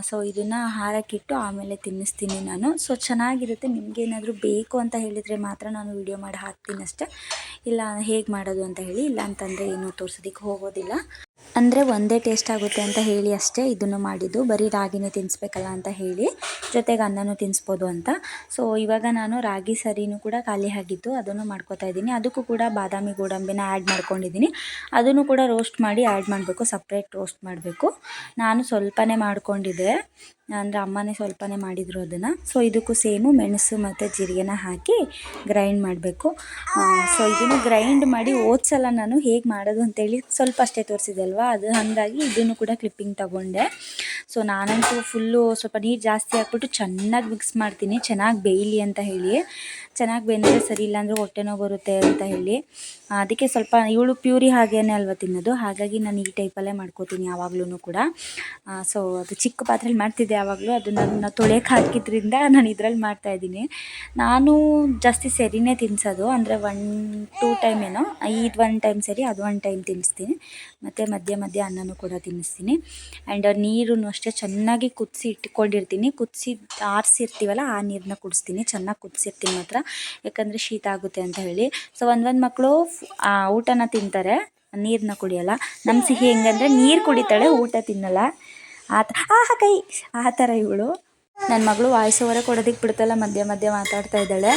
ಸೊ ಇದನ್ನು ಹಾರಕ್ಕಿಟ್ಟು ಆಮೇಲೆ ತಿನ್ನಿಸ್ತೀನಿ ನಾನು. ಸೊ ಚೆನ್ನಾಗಿರುತ್ತೆ. ನಿಮಗೇನಾದರೂ ಬೇಕು ಅಂತ ಹೇಳಿದರೆ ಮಾತ್ರ ನಾನು ವೀಡಿಯೋ ಮಾಡಿ ಹಾಕ್ತೀನಿ ಅಷ್ಟೇ, ಇಲ್ಲ ಹೇಗೆ ಮಾಡೋದು ಅಂತ ಹೇಳಿ, ಇಲ್ಲ ಅಂತಂದರೆ ಏನೂ ತೋರಿಸೋದಕ್ಕೆ ಹೋಗೋದಿಲ್ಲ. ಅಂದರೆ ಒಂದೇ ಟೇಸ್ಟ್ ಆಗುತ್ತೆ ಅಂತ ಹೇಳಿ ಅಷ್ಟೇ ಇದನ್ನು ಮಾಡಿದ್ದು, ಬರೀ ರಾಗಿನೇ ತಿನ್ನಿಸ್ಬೇಕಲ್ಲ ಅಂತ ಹೇಳಿ, ಜೊತೆಗೆ ಅನ್ನನೂ ತಿನ್ನಿಸ್ಬೋದು ಅಂತ. ಸೊ ಇವಾಗ ನಾನು ರಾಗಿ ಸರಿನೂ ಕೂಡ ಖಾಲಿ ಆಗಿದ್ದು ಅದನ್ನು ಮಾಡ್ಕೋತಾ ಇದ್ದೀನಿ. ಅದಕ್ಕೂ ಕೂಡ ಬಾದಾಮಿ ಗೋಡಂಬಿನ ಆ್ಯಡ್ ಮಾಡ್ಕೊಂಡಿದ್ದೀನಿ. ಅದನ್ನು ಕೂಡ ರೋಸ್ಟ್ ಮಾಡಿ ಆ್ಯಡ್ ಮಾಡಬೇಕು, ಸಪ್ರೇಟ್ ರೋಸ್ಟ್ ಮಾಡಬೇಕು. ನಾನು ಸ್ವಲ್ಪನೇ ಮಾಡ್ಕೊಂಡಿದ್ದೆ, ಅಂದರೆ ಅಮ್ಮನೇ ಸ್ವಲ್ಪನೇ ಮಾಡಿದರು ಅದನ್ನು. ಸೊ ಇದಕ್ಕೂ ಸೇಮು ಮೆಣಸು ಮತ್ತು ಜೀರಿಗೆನ ಹಾಕಿ ಗ್ರೈಂಡ್ ಮಾಡಬೇಕು. ಸೊ ಇದನ್ನು ಗ್ರೈಂಡ್ ಮಾಡಿ ಓದ್ಸಲ ನಾನು ಹೇಗೆ ಮಾಡೋದು ಅಂತೇಳಿ ಸ್ವಲ್ಪ ಅಷ್ಟೇ ತೋರಿಸಿದೆ ಅಲ್ವಾ, ಅದು ಹಾಗಾಗಿ ಇದನ್ನು ಕೂಡ ಕ್ಲಿಪ್ಪಿಂಗ್ ತಗೊಂಡೆ. ಸೊ ನಾನಂತೂ ಫುಲ್ಲು ಸ್ವಲ್ಪ ನೀರು ಜಾಸ್ತಿ ಹಾಕ್ಬಿಟ್ಟು ಚೆನ್ನಾಗಿ ಮಿಕ್ಸ್ ಮಾಡ್ತೀನಿ, ಚೆನ್ನಾಗಿ ಬೇಯಲಿ ಅಂತ ಹೇಳಿ. ಚೆನ್ನಾಗಿ ಬೆಂದರೆ ಸರಿ, ಇಲ್ಲಾಂದರೆ ಹೊಟ್ಟೆ ನೋವು ಬರುತ್ತೆ ಅಂತ ಹೇಳಿ. ಅದಕ್ಕೆ ಸ್ವಲ್ಪ ಇವಳು ಪ್ಯೂರಿ ಹಾಗೇನೆ ಅಲ್ವ ತಿನ್ನೋದು, ಹಾಗಾಗಿ ನಾನು ಈ ಟೈಪಲ್ಲೇ ಮಾಡ್ಕೋತೀನಿ ಯಾವಾಗ್ಲೂ ಕೂಡ. ಸೊ ಅದು ಚಿಕ್ಕ ಪಾತ್ರೆಯಲ್ಲಿ ಮಾಡ್ತಿದ್ದೆ ಯಾವಾಗಲೂ, ಅದು ನನ್ನ ತೊಳೆಯೋಕೆ ಹಾಕಿದ್ರಿಂದ ನಾನು ಇದರಲ್ಲಿ ಮಾಡ್ತಾಯಿದ್ದೀನಿ. ನಾನು ಜಾಸ್ತಿ ಸರಿನೇ ತಿನ್ನಿಸೋದು, ಅಂದರೆ 1-2 ಟೈಮ್ ಏನೋ, ಇದು 1 ಟೈಮ್ ಸರಿ, ಅದು 1 ಟೈಮ್ ತಿನ್ನಿಸ್ತೀನಿ. ಮತ್ತು ಮಧ್ಯೆ ಅನ್ನನೂ ಕೂಡ ತಿನ್ನಿಸ್ತೀನಿ. ಆ್ಯಂಡ್ ನೀರನ್ನು ಅಷ್ಟೇ ಚೆನ್ನಾಗಿ ಕುದಿಸಿ ಇಟ್ಕೊಂಡಿರ್ತೀನಿ. ಕುದಿಸಿ ಆರಿಸಿರ್ತೀವಲ್ಲ ಆ ನೀರನ್ನ ಕುಡಿಸ್ತೀನಿ, ಚೆನ್ನಾಗಿ ಕುದಿಸಿರ್ತೀನಿ ಮಾತ್ರ, ಯಾಕಂದರೆ ಶೀತ ಆಗುತ್ತೆ ಅಂತ ಹೇಳಿ. ಸೊ ಒಂದೊಂದು ಮಕ್ಕಳು ಊಟನ ತಿಂತಾರೆ, ನೀರನ್ನ ಕುಡಿಯೋಲ್ಲ. ನಮ್ಮ ಸಿಹಿ ಹೆಂಗಂದರೆ ನೀರು ಕುಡಿತಾಳೆ, ಊಟ ತಿನ್ನಲ್ಲ, ಆ ಥರ ಇವಳು. ನನ್ನ ಮಗಳು ವಾಯ್ಸ್ ಓವರೇ ಕೊಡೋದಕ್ಕೆ ಬಿಡ್ತಲ್ಲ, ಮಧ್ಯೆ ಮಾತಾಡ್ತಾ ಇದ್ದಾಳೆ.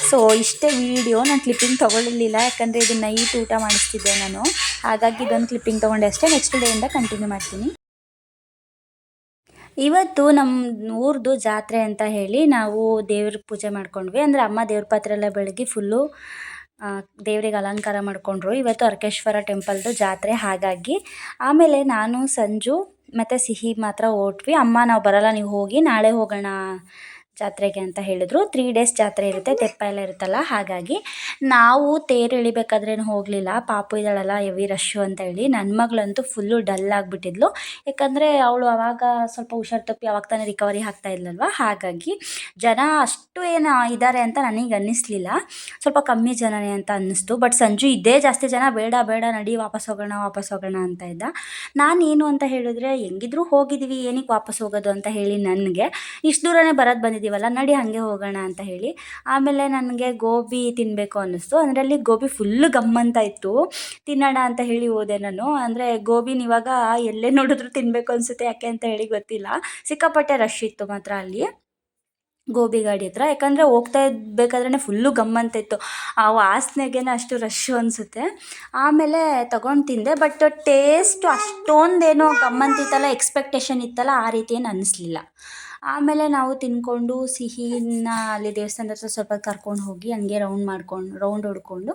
ಸೊ ಇಷ್ಟೇ ವೀಡಿಯೋ, ನಾನು ಕ್ಲಿಪ್ಪಿಂಗ್ ತೊಗೊಳ್ಳಿಲ್ಲ, ಯಾಕಂದರೆ ಇದು ನೈಟ್ ಊಟ ಮಾಡಿಸ್ತಿದ್ದೆ ನಾನು, ಹಾಗಾಗಿ ಇದೊಂದು ಕ್ಲಿಪ್ಪಿಂಗ್ ತೊಗೊಂಡೆ ಅಷ್ಟೇ. ನೆಕ್ಸ್ಟ್ ಡೇಯಿಂದ ಕಂಟಿನ್ಯೂ ಮಾಡ್ತೀನಿ. ಇವತ್ತು ನಮ್ಮ ಊರದು ಜಾತ್ರೆ ಅಂತ ಹೇಳಿ ನಾವು ದೇವ್ರ ಪೂಜೆ ಮಾಡ್ಕೊಂಡ್ವಿ. ಅಂದರೆ ಅಮ್ಮ ದೇವ್ರ ಪಾತ್ರೆ ಎಲ್ಲ ಬೆಳಗ್ಗೆ ಫುಲ್ಲು ದೇವರಿಗೆ ಅಲಂಕಾರ ಮಾಡಿಕೊಂಡ್ರು. ಇವತ್ತು ಅರ್ಕೇಶ್ವರ ಟೆಂಪಲ್ದು ಜಾತ್ರೆ, ಹಾಗಾಗಿ ಆಮೇಲೆ ನಾನು ಸಂಜು ಮತ್ತು ಸಿಹಿ ಮಾತ್ರ ಹೊರಟ್ವಿ. ಅಮ್ಮ ನಾವು ಬರೋಲ್ಲ, ನೀವು ಹೋಗಿ, ನಾಳೆ ಹೋಗೋಣ ಜಾತ್ರೆಗೆ ಅಂತ ಹೇಳಿದ್ರು. 3 ಡೇಸ್ ಜಾತ್ರೆ ಇರುತ್ತೆ, ತೆಪ್ಪ ಎಲ್ಲ ಇರುತ್ತಲ್ಲ, ಹಾಗಾಗಿ ನಾವು ತೇರು ಎಳಿಬೇಕಾದ್ರೇನು ಹೋಗಲಿಲ್ಲ. ಪಾಪು ಇದ್ದಾಳಲ್ಲ, ಹೆವಿ ರಶ್ಶು ಅಂತ ಹೇಳಿ. ನನ್ನ ಮಗಳಂತೂ ಫುಲ್ಲು ಡಲ್ ಆಗಿಬಿಟ್ಟಿದ್ಲು, ಯಾಕಂದರೆ ಅವಳು ಆವಾಗ ಸ್ವಲ್ಪ ಹುಷಾರು ತಪ್ಪಿ ಅವಾಗ ತಾನೇ ರಿಕವರಿ ಆಗ್ತಾ ಇದ್ಲಲ್ವ, ಹಾಗಾಗಿ ಜನ ಅಷ್ಟು ಏನು ಇದ್ದಾರೆ ಅಂತ ನನಗೆ ಅನ್ನಿಸ್ಲಿಲ್ಲ, ಸ್ವಲ್ಪ ಕಮ್ಮಿ ಜನನೇ ಅಂತ ಅನ್ನಿಸ್ತು. ಬಟ್ ಸಂಜು ಇದ್ದೇ ಜಾಸ್ತಿ ಜನ, ಬೇಡ ನಡಿ ವಾಪಸ್ ಹೋಗೋಣ ಅಂತ ಇದ್ದ. ನಾನೇನು ಅಂತ ಹೇಳಿದ್ರೆ, ಹೆಂಗಿದ್ರು ಹೋಗಿದ್ದೀವಿ, ಏನಕ್ಕೆ ವಾಪಸ್ ಹೋಗೋದು ಅಂತ ಹೇಳಿ ನನಗೆ ಇಷ್ಟು ದೂರನೇ ಬಂದಿದ್ದೀವಲ್ಲ, ನಡಿ ಹಾಗೆ ಹೋಗೋಣ ಅಂತ ಹೇಳಿ. ಆಮೇಲೆ ನನಗೆ ಗೋಬಿ ತಿನ್ನಬೇಕು ಅನ್ನಿಸ್ತು, ಅದರಲ್ಲಿ ಗೋಬಿ ಫುಲ್ಲು ಗಮ್ಮಂತ ಇತ್ತು, ತಿನ್ನೋಣ ಅಂತ ಹೇಳಿ ಹೋದೆ ನಾನು. ಅಂದರೆ ಗೋಬಿನ ಇವಾಗ ಎಲ್ಲೇ ನೋಡಿದ್ರು ತಿನ್ನಬೇಕು ಅನಿಸುತ್ತೆ, ಯಾಕೆ ಅಂತ ಹೇಳಿ ಗೊತ್ತಿಲ್ಲ, ಸಿಕ್ಕಾಪಟ್ಟೆ ರಶ್ ಇತ್ತು ಮಾತ್ರ ಅಲ್ಲಿ ಗೋಬಿ ಗಾಡಿ ಹತ್ರ. ಯಾಕಂದರೆ ಹೋಗ್ತಾ ಇರಬೇಕಾದ್ರೆ ಫುಲ್ಲು ಗಮ್ಮಂತ ಇತ್ತು, ಆ ವಾಸನೆಗೇನೆ ಅಷ್ಟು ರಶ್ಶು ಅನಿಸುತ್ತೆ. ಆಮೇಲೆ ತೊಗೊಂಡು ತಿಂದೆ, ಬಟ್ ಟೇಸ್ಟು ಅಷ್ಟೊಂದೇನೋ ಗಮ್ಮಂತಿತ್ತಲ್ಲ, ಎಕ್ಸ್ಪೆಕ್ಟೇಷನ್ ಇತ್ತಲ್ಲ, ಆ ರೀತಿ ಏನು ಅನ್ನಿಸ್ಲಿಲ್ಲ. ಆಮೇಲೆ ನಾವು ತಿಂದ್ಕೊಂಡು ಸಿಹಿನ ಅಲ್ಲಿ ದೇವಸ್ಥಾನದ ಹತ್ರ ಸ್ವಲ್ಪ ಕರ್ಕೊಂಡು ಹೋಗಿ ಹಂಗೆ ರೌಂಡ್ ಹೊಡ್ಕೊಂಡು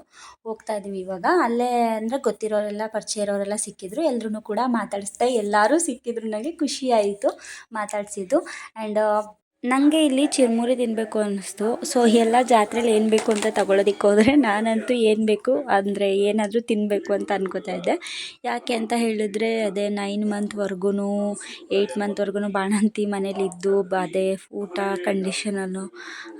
ಹೋಗ್ತಾ ಇದ್ದೀವಿ ಇವಾಗ. ಅಲ್ಲೇ ಅಂದರೆ ಗೊತ್ತಿರೋರೆಲ್ಲ, ಪರಿಚಯ ಇರೋರೆಲ್ಲ ಸಿಕ್ಕಿದ್ರು, ಎಲ್ಲರೂ ಕೂಡ ಮಾತಾಡಿಸ್ದೆ, ಎಲ್ಲರೂ ಸಿಕ್ಕಿದ್ರು, ನನಗೆ ಖುಷಿ ಆಯಿತು ಮಾತಾಡಿಸಿದ್ದು. ಆ್ಯಂಡ್ ನನಗೆ ಇಲ್ಲಿ ಚಿರುಮುರಿ ತಿನ್ನಬೇಕು ಅನ್ನಿಸ್ತು. ಸೊ ಎಲ್ಲ ಜಾತ್ರೆಲಿ ಏನು ಬೇಕು ಅಂತ ತೊಗೊಳೋದಕ್ಕೆ ಹೋದರೆ ನಾನಂತೂ ಏನು ಬೇಕು ಅಂದರೆ ಏನಾದರೂ ತಿನ್ನಬೇಕು ಅಂತ ಅನ್ಕೋತಾ ಇದ್ದೆ. ಯಾಕೆ ಅಂತ ಹೇಳಿದ್ರೆ, ಅದೇ 9 ಮಂತ್ವರೆಗೂ 8 ಮಂತ್ವರೆಗೂ ಬಾಣಂತಿ ಮನೇಲಿದ್ದು ಅದೇ ಊಟ ಕಂಡೀಷನನ್ನು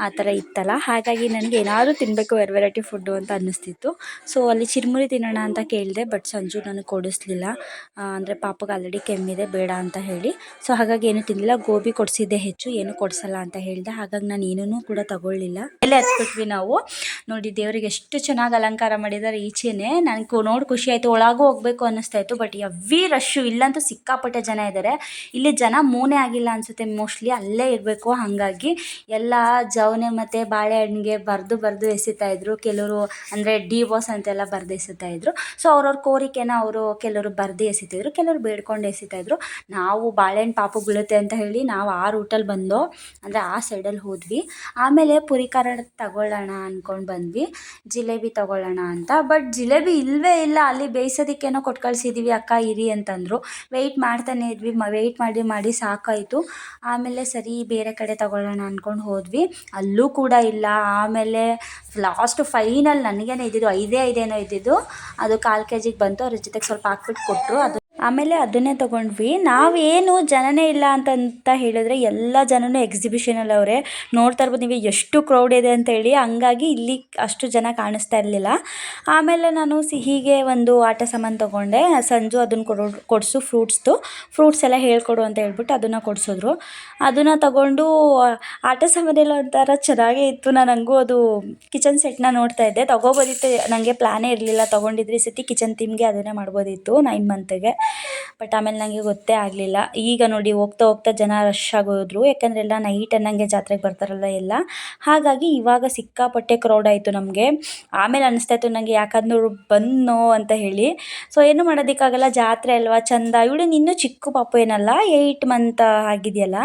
ಆ ಥರ ಇತ್ತಲ್ಲ, ಹಾಗಾಗಿ ನನಗೆ ಏನಾದರೂ ತಿನ್ನಬೇಕು, ವೆರೈಟಿ ಫುಡ್ಡು ಅಂತ ಅನ್ನಿಸ್ತಿತ್ತು. ಸೊ ಅಲ್ಲಿ ಚಿರುಮುರಿ ತಿನ್ನೋಣ ಅಂತ ಕೇಳಿದೆ, ಬಟ್ ಸಂಜು ನನಗೆ ಕೊಡಿಸ್ಲಿಲ್ಲ, ಅಂದರೆ ಪಾಪಗೆ ಆಲ್ರೆಡಿ ಕೆಮ್ಮಿದೆ, ಬೇಡ ಅಂತ ಹೇಳಿ. ಸೊ ಹಾಗಾಗಿ ಏನು ತಿನ್ನಲಿಲ್ಲ, ಗೋಬಿ ಕೊಡಿಸಿದ್ದೆ ಹೆಚ್ಚು, ಏನು ಕೊಡಿಸಲ್ಲ ಅಂತ ಹೇಳಿದೆ, ಹಾಗಾಗಿ ನಾನು ಏನೂ ಕೂಡ ತಗೊಳ್ಳಿಲ್ಲ. ಮೇಲೆ ಹತ್ಬಿಟ್ವಿ ನಾವು. ನೋಡಿ ದೇವರಿಗೆ ಎಷ್ಟು ಚೆನ್ನಾಗಿ ಅಲಂಕಾರ ಮಾಡಿದ್ದಾರೆ ಈಚೆನೇ, ನನಗೆ ನೋಡಿ ಖುಷಿ ಆಯಿತು, ಒಳಗೂ ಹೋಗಬೇಕು ಅನ್ನಿಸ್ತಾ ಇತ್ತು. ಬಟ್ ಹೆವಿ ರಶ್ಶು, ಇಲ್ಲಂತೂ ಸಿಕ್ಕಾಪಟ್ಟೆ ಜನ ಇದ್ದಾರೆ. ಇಲ್ಲಿ ಜನ ಮೂನೇ ಆಗಿಲ್ಲ ಅನಿಸುತ್ತೆ, ಮೋಸ್ಟ್ಲಿ ಅಲ್ಲೇ ಇರಬೇಕು, ಹಾಗಾಗಿ ಎಲ್ಲ ಜವನೆ ಮತ್ತು ಬಾಳೆಹಣ್ಣಿಗೆ ಬರೆದು ಎಸಿತಾಯಿದ್ರು. ಕೆಲವರು ಅಂದರೆ ಡಿವೋರ್ಸ್ ಅಂತೆಲ್ಲ ಬರೆದು ಎಸಿತಾಯಿದ್ರು. ಸೊ ಅವ್ರವ್ರ ಕೋರಿಕೆನ ಕೆಲವರು ಬರೆದು ಎಸಿತಿದ್ರು, ಕೆಲವರು ಬೇಡ್ಕೊಂಡು ಎಸಿತಾಯಿದ್ರು. ನಾವು ಬಾಳೆಹಣ್ಣು ಪಾಪು ಬೀಳುತ್ತೆ ಅಂತ ಹೇಳಿ ನಾವು ಆ ರೂಟಲ್ಲಿ ಬಂದೋ. ಅಂದರೆ ಆ ಸೈಡಲ್ಲಿ ಹೋದ್ವಿ. ಆಮೇಲೆ ಪುರಿ ಖಾರ ತಗೊಳ್ಳೋಣ ಅಂದ್ಕೊಂಡು ಬಂದ್ವಿ, ಜಿಲೇಬಿ ತೊಗೊಳ್ಳೋಣ ಅಂತ. ಬಟ್ ಜಿಲೇಬಿ ಇಲ್ಲವೇ ಇಲ್ಲ, ಅಲ್ಲಿ ಬೇಯಿಸೋದಕ್ಕೇನೋ ಕೊಟ್ಟು ಕಳಿಸಿದ್ದೀವಿ ಅಕ್ಕ ಇರಿ ಅಂತಂದರು. ವೆಯ್ಟ್ ಮಾಡ್ತಾನೆ ಇದ್ವಿ, ವೆಯ್ಟ್ ಮಾಡಿ ಸಾಕಾಯಿತು. ಆಮೇಲೆ ಸರಿ ಬೇರೆ ಕಡೆ ತಗೊಳ್ಳೋಣ ಅಂದ್ಕೊಂಡು ಹೋದ್ವಿ, ಅಲ್ಲೂ ಕೂಡ ಇಲ್ಲ. ಆಮೇಲೆ ಲಾಸ್ಟ್ ಫೈನಲ್ ನನಗೇನೆ ಇದ್ದಿದ್ದು 5 ಏನೋ ಇದ್ದಿದ್ದು, ಅದು 1/4 kg ಬಂತು. ಅದ್ರ ಜೊತೆಗೆ ಸ್ವಲ್ಪ ಹಾಕ್ಬಿಟ್ಟು ಕೊಟ್ಟರು. ಆಮೇಲೆ ಅದನ್ನೇ ತೊಗೊಂಡ್ವಿ. ನಾವೇನು ಜನನೇ ಇಲ್ಲ ಅಂತ ಹೇಳಿದ್ರೆ ಎಲ್ಲ ಜನನೂ ಎಕ್ಸಿಬಿಷನಲ್ಲಿ ಅವರೇ. ನೋಡ್ತಾ ಇರ್ಬೋದು ನೀವು ಎಷ್ಟು ಕ್ರೌಡ್ ಇದೆ ಅಂತೇಳಿ. ಹಂಗಾಗಿ ಇಲ್ಲಿ ಅಷ್ಟು ಜನ ಕಾಣಿಸ್ತಾ ಇರಲಿಲ್ಲ. ಆಮೇಲೆ ನಾನು ಸಿಹಿಗೆ ಒಂದು ಆಟ ಸಾಮಾನು ತೊಗೊಂಡೆ. ಸಂಜು ಅದನ್ನು ಕೊಡಿಸು ಫ್ರೂಟ್ಸ್ ಎಲ್ಲ ಹೇಳ್ಕೊಡು ಅಂತ ಹೇಳ್ಬಿಟ್ಟು ಅದನ್ನು ಕೊಡಿಸಿದ್ರು. ಅದನ್ನು ತಗೊಂಡು ಆಟ ಸಾಮಾನೆಲ್ಲ ಒಂಥರ ಚೆನ್ನಾಗೇ ಇತ್ತು. ನಾನು ಹಂಗೂ ಅದು ಕಿಚನ್ ಸೆಟ್ನ ನೋಡ್ತಾ ಇದ್ದೆ. ತೊಗೋಬೋದಿತ್ತು, ನನಗೆ ಪ್ಲ್ಯಾನೇ ಇರಲಿಲ್ಲ. ತೊಗೊಂಡಿದ್ರೆ ಈ ಸತಿ ಕಿಚನ್ ಥೀಮ್ಗೆ ಅದನ್ನೇ ಮಾಡ್ಬೋದಿತ್ತು 9 ಮಂತ್ಗೆ. ಬಟ್ ಆಮೇಲೆ ನನಗೆ ಗೊತ್ತೇ ಆಗಲಿಲ್ಲ. ಈಗ ನೋಡಿ ಹೋಗ್ತಾ ಜನ ರಶ್ ಆಗೋದ್ರು, ಯಾಕಂದರೆ ಎಲ್ಲ ನೈಟ್ ಅನ್ನಂಗೆ ಜಾತ್ರೆಗೆ ಬರ್ತಾರಲ್ಲ ಎಲ್ಲ. ಹಾಗಾಗಿ ಇವಾಗ ಸಿಕ್ಕಾಪಟ್ಟೆ ಕ್ರೌಡ್ ಆಯಿತು ನಮಗೆ. ಆಮೇಲೆ ಅನಿಸ್ತಾಯಿತ್ತು ನನಗೆ ಯಾಕಂದ್ರೆ ಬಂದೋ ಅಂತ ಹೇಳಿ. ಸೊ ಏನು ಮಾಡೋದಕ್ಕಾಗಲ್ಲ, ಜಾತ್ರೆ ಅಲ್ವಾ, ಚಂದ. ಇವಳು ಇನ್ನೂ ಚಿಕ್ಕ ಪಾಪು ಏನಲ್ಲ, 8 ಮಂತ್ ಆಗಿದೆಯಲ್ಲ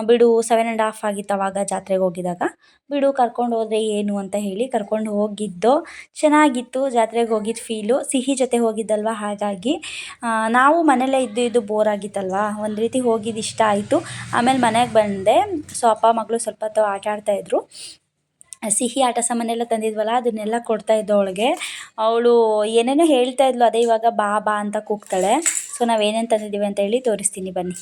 ಬಿಡು. 7.5 ಆಗಿತ್ತು ಅವಾಗ ಜಾತ್ರೆಗೆ ಹೋಗಿದಾಗ. ಬಿಡು ಕರ್ಕೊಂಡು ಹೋದರೆ ಏನು ಅಂತ ಹೇಳಿ ಕರ್ಕೊಂಡು ಹೋಗಿದ್ದು. ಚೆನ್ನಾಗಿತ್ತು ಜಾತ್ರೆಗೆ ಹೋಗಿದ್ದು ಫೀಲು. ಸಿಹಿ ಜೊತೆ ಹೋಗಿದ್ದಲ್ವ, ಹಾಗಾಗಿ ನಾವು ಮನೇಲೇ ಇದ್ದು ಬೋರ್ ಆಗಿತ್ತಲ್ವ, ಒಂದು ರೀತಿ ಹೋಗಿದ್ದು ಇಷ್ಟ ಆಯಿತು. ಆಮೇಲೆ ಮನೆಗೆ ಬಂದೆ. ಸೊ ಅಪ್ಪ ಮಗಳು ಸ್ವಲ್ಪ ಹೊತ್ತು ಆಟ ಆಡ್ತಾಯಿದ್ರು. ಸಿಹಿ ಆಟ ಸಾಮಾನೆಲ್ಲ ತಂದಿದ್ವಲ್ಲ ಅದನ್ನೆಲ್ಲ ಕೊಡ್ತಾಯಿದ್ದು ಅವಳಿಗೆ. ಅವಳು ಏನೇನೋ ಹೇಳ್ತಾಯಿದ್ಲು, ಅದೇ ಇವಾಗ ಬಾ ಅಂತ ಕೂಗ್ತಾಳೆ. ಸೊ ನಾವೇನೇನು ತಂದಿದ್ದೀವಿ ಅಂತ ಹೇಳಿ ತೋರಿಸ್ತೀನಿ ಬನ್ನಿ.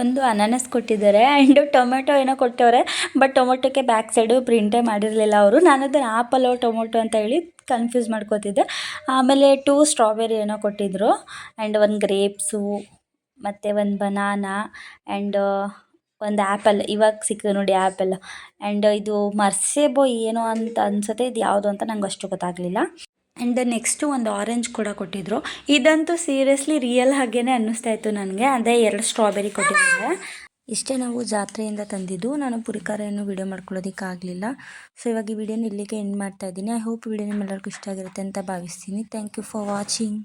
ಒಂದು ಅನಾನಸ್ ಕೊಟ್ಟಿದ್ದಾರೆ ಆ್ಯಂಡ್ ಟೊಮೆಟೊ ಏನೋ ಕೊಟ್ಟವ್ರೆ. ಬಟ್ ಟೊಮೊಟೊಕ್ಕೆ ಬ್ಯಾಕ್ ಸೈಡು ಪ್ರಿಂಟೇ ಮಾಡಿರಲಿಲ್ಲ ಅವರು. ನಾನು ಅದನ್ನು ಆ್ಯಪಲ್ಲು ಟೊಮೊಟೊ ಅಂತ ಹೇಳಿ ಕನ್ಫ್ಯೂಸ್ ಮಾಡ್ಕೋತಿದ್ದೆ. ಆಮೇಲೆ 2 ಸ್ಟ್ರಾಬೆರಿ ಏನೋ ಕೊಟ್ಟಿದ್ದರು ಆ್ಯಂಡ್ 1 ಗ್ರೇಪ್ಸು ಮತ್ತು 1 ಬನಾನಾ ಆ್ಯಂಡ್ 1 ಆ್ಯಪಲ್. ಇವಾಗ ಸಿಕ್ಕಿದೆ ನೋಡಿ ಆ್ಯಪಲ್. ಆ್ಯಂಡ್ ಇದು ಮರ್ಸೇಬೋ ಏನೋ ಅಂತ ಅನಿಸುತ್ತೆ, ಇದು ಯಾವುದು ಅಂತ ನಂಗೆ ಅಷ್ಟು ಗೊತ್ತಾಗಲಿಲ್ಲ. ಆ್ಯಂಡ್ ನೆಕ್ಸ್ಟು ಒಂದು ಆರೆಂಜ್ ಕೂಡ ಕೊಟ್ಟಿದ್ದರು. ಇದಂತೂ ಸೀರಿಯಸ್ಲಿ ರಿಯಲ್ ಹಾಗೇ ಅನ್ನಿಸ್ತಾ ಇತ್ತು ನನಗೆ. ಅದೇ 2 ಸ್ಟ್ರಾಬೆರಿ ಕೊಟ್ಟಿದ್ದಾರೆ. ಇಷ್ಟೇ ನಾವು ಜಾತ್ರೆಯಿಂದ ತಂದಿದ್ದು. ನಾನು ಪುರಿ ಖಾರ ಏನು ವೀಡಿಯೋ ಮಾಡ್ಕೊಳ್ಳೋದಕ್ಕಾಗಲಿಲ್ಲ. ಸೊ ಇವಾಗ ಈ ವಿಡಿಯೋನ ಇಲ್ಲಿಗೆ ಎಂಡ್ ಮಾಡ್ತಾಯಿದ್ದೀನಿ. ಐ ಹೋಪ್ ವಿಡಿಯೋ ನಿಮ್ಮೆಲ್ಲರಿಗೂ ಇಷ್ಟ ಆಗಿರುತ್ತೆ ಅಂತ ಭಾವಿಸ್ತೀನಿ. Thank you for watching.